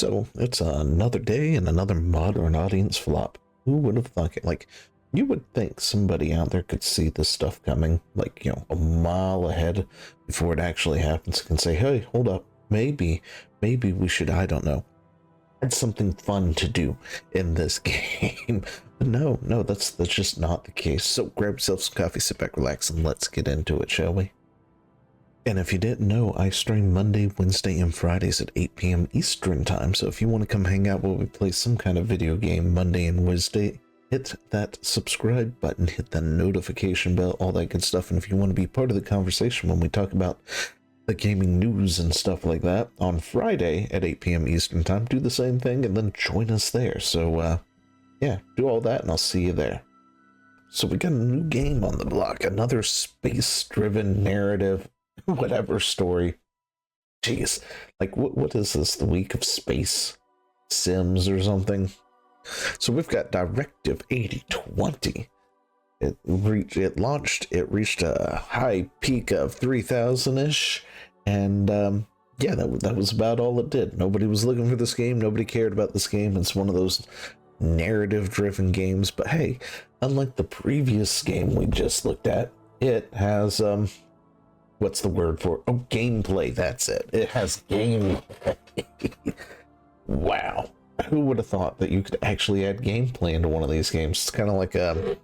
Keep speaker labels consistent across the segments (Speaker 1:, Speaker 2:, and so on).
Speaker 1: So it's another day and another modern audience flop. Who would have thunk it? Like, you would think somebody out there could see this stuff coming, like, a mile ahead before it actually happens, and say, hey, hold up, maybe we should, I don't know, add something fun to do in this game. But no, that's just not the case. So grab yourself some coffee, sit back, relax, and let's get into it, shall we? And if you didn't know, I stream Monday, Wednesday, and Fridays at 8 p.m. Eastern time. So if you want to come hang out while we play some kind of video game Monday and Wednesday, hit that subscribe button, hit that notification bell, all that good stuff. And if you want to be part of the conversation when we talk about the gaming news and stuff like that on Friday at 8 p.m. Eastern time, do the same thing and then join us there. So, yeah, do all that and I'll see you there. So we got a new game on the block, another space-driven narrative whatever story. Jeez, like what is this, the week of space sims or something? So we've got Directive 8020. It reached a high peak of 3,000-ish, and yeah, that was about all it did. Nobody was looking for this game, nobody cared about this game. It's one of those narrative driven games, but hey, unlike the previous game we just looked at, it has what's the word for it? Oh, gameplay. That's it. It has gameplay. Wow. Who would have thought that you could actually add gameplay into one of these games? It's kind of like, I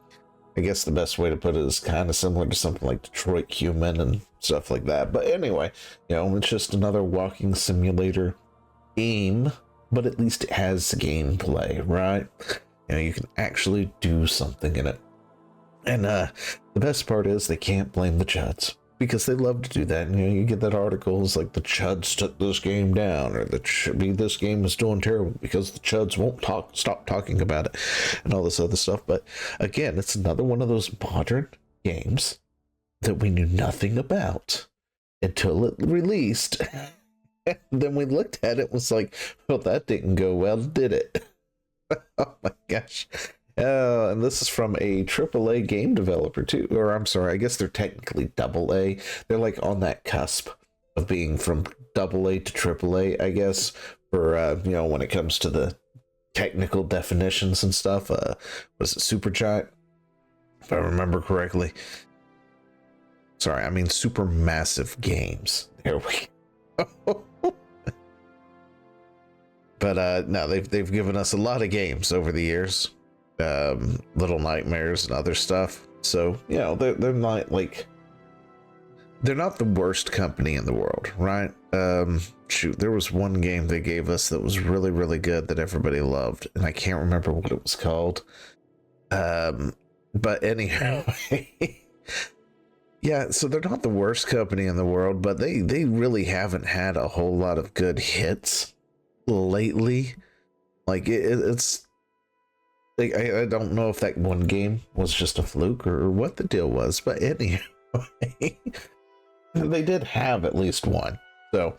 Speaker 1: guess the best way to put it is kind of similar to something like Detroit Human and stuff like that. But anyway, it's just another walking simulator game, but at least it has gameplay, right? You can actually do something in it. And the best part is they can't blame the Chuds, because they love to do that. You get that articles like the Chuds took this game down, or this game is doing terrible because the Chuds won't stop talking about it, and all this other stuff. But again, it's another one of those modern games that we knew nothing about until it released. And then we looked at it and was like, well, that didn't go well, did it? Oh my gosh. And this is from a AAA game developer too, or I'm sorry, I guess they're technically AA. They're like on that cusp of being from AA to AAA, I guess, for when it comes to the technical definitions and stuff. Was it Supergiant, if I remember correctly? Sorry, I mean Supermassive Games. There we go. But no, they've given us a lot of games over the years. Little Nightmares and other stuff. So, they're not like, they're not the worst company in the world, right? Shoot, there was one game they gave us that was really, really good that everybody loved, and I can't remember what it was called. But anyhow, yeah, so they're not the worst company in the world, but they really haven't had a whole lot of good hits lately. Like it's like, I don't know if that one game was just a fluke or what the deal was, but anyway, they did have at least one. So,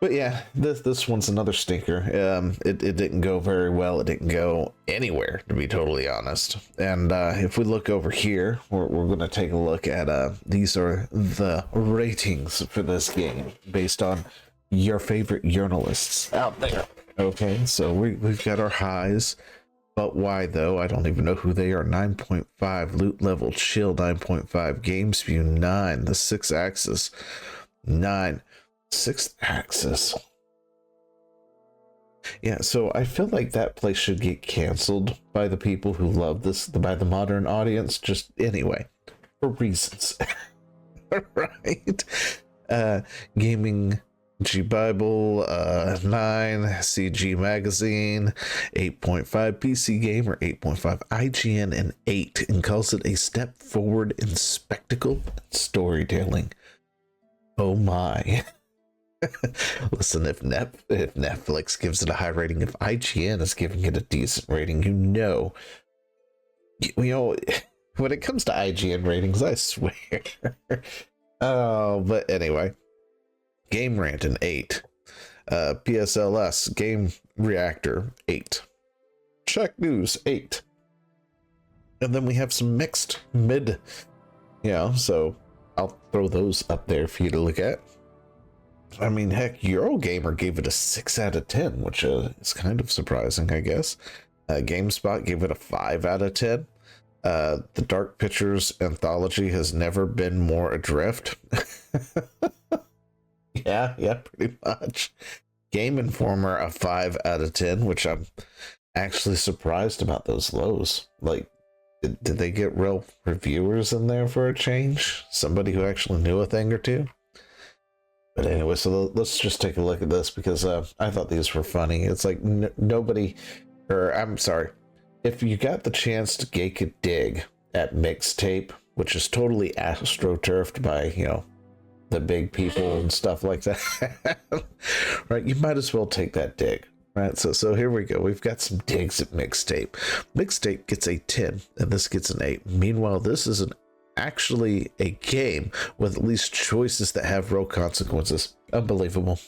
Speaker 1: but yeah, this one's another stinker. It didn't go very well. It didn't go anywhere, to be totally honest. And if we look over here, we're going to take a look at these are the ratings for this game based on your favorite journalists out there. Okay, so we've got our highs. But why though? I don't even know who they are. 9.5 loot level chill, 9.5 games view, 9 the 6-axis, 9 6-axis. Yeah, so I feel like that place should get canceled by the people who love this, by the modern audience, just anyway, for reasons. Right? Gaming G Bible, 9 CG Magazine, 8.5 PC Gamer, 8.5 IGN, and 8, and calls it a step forward in spectacle and storytelling. Oh my. Listen, if Netflix gives it a high rating, if IGN is giving it a decent rating, when it comes to IGN ratings, I swear. Oh, but anyway. Game Rant an 8. PSLS Game Reactor 8. Check News 8. And then we have some mixed mid, so I'll throw those up there for you to look at. I mean, heck, Eurogamer gave it a 6 out of 10, which is kind of surprising, I guess. GameSpot gave it a 5 out of 10. The Dark Pictures anthology has never been more adrift. Yeah, pretty much. Game Informer a 5 out of 10, which I'm actually surprised about those lows. Like, did they get real reviewers in there for a change? Somebody who actually knew a thing or two? But anyway, so let's just take a look at this because I thought these were funny. It's like nobody, or I'm sorry, if you got the chance to take a dig at Mixtape, which is totally astroturfed by, you know, the big people and stuff like that, right? You might as well take that dig, right? So here we go. We've got some digs at Mixtape. Mixtape gets a 10, and this gets an 8. Meanwhile, this is actually a game with at least choices that have real consequences. Unbelievable.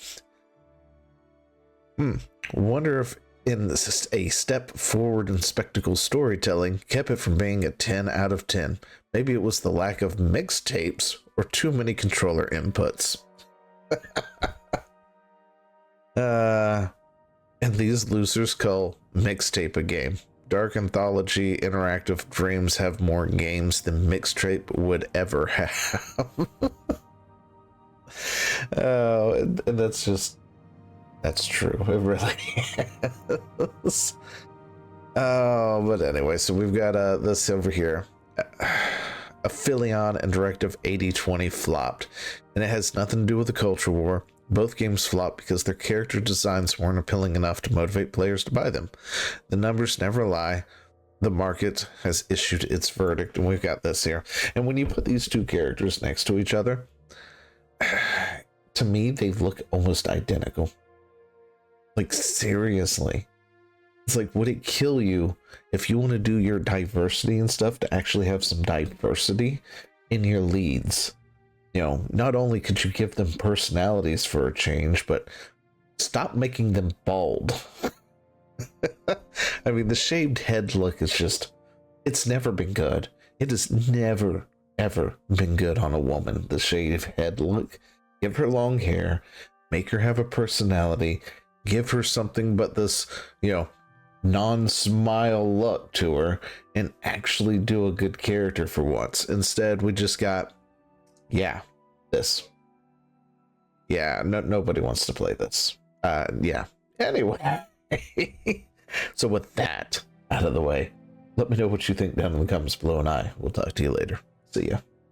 Speaker 1: Wonder if in this, a step forward in spectacle storytelling kept it from being a 10 out of 10. Maybe it was the lack of mixtapes or too many controller inputs. And these losers call Mixtape a game. Dark Anthology Interactive Dreams have more games than Mixtape would ever have. Oh, and that's true. It really is. Oh, but anyway, so we've got this over here. Aphelion and Directive 8020 flopped, and it has nothing to do with the culture war. Both games flopped because their character designs weren't appealing enough to motivate players to buy them. The numbers never lie. The market has issued its verdict, and we've got this here. And when you put these two characters next to each other, to me, they look almost identical. Like, seriously. It's like, would it kill you if you want to do your diversity and stuff to actually have some diversity in your leads? You know, not only could you give them personalities for a change, but stop making them bald. I mean, the shaved head look is just, it's never been good. It has never, ever been good on a woman, the shaved head look. Give her long hair, make her have a personality, give her something but this, you know, non-smile look to her, and actually do a good character for once. Instead, we just got, yeah, this. Yeah, nobody wants to play this. Yeah. Anyway. So with that out of the way, let me know what you think down in the comments below, and I will talk to you later. See ya.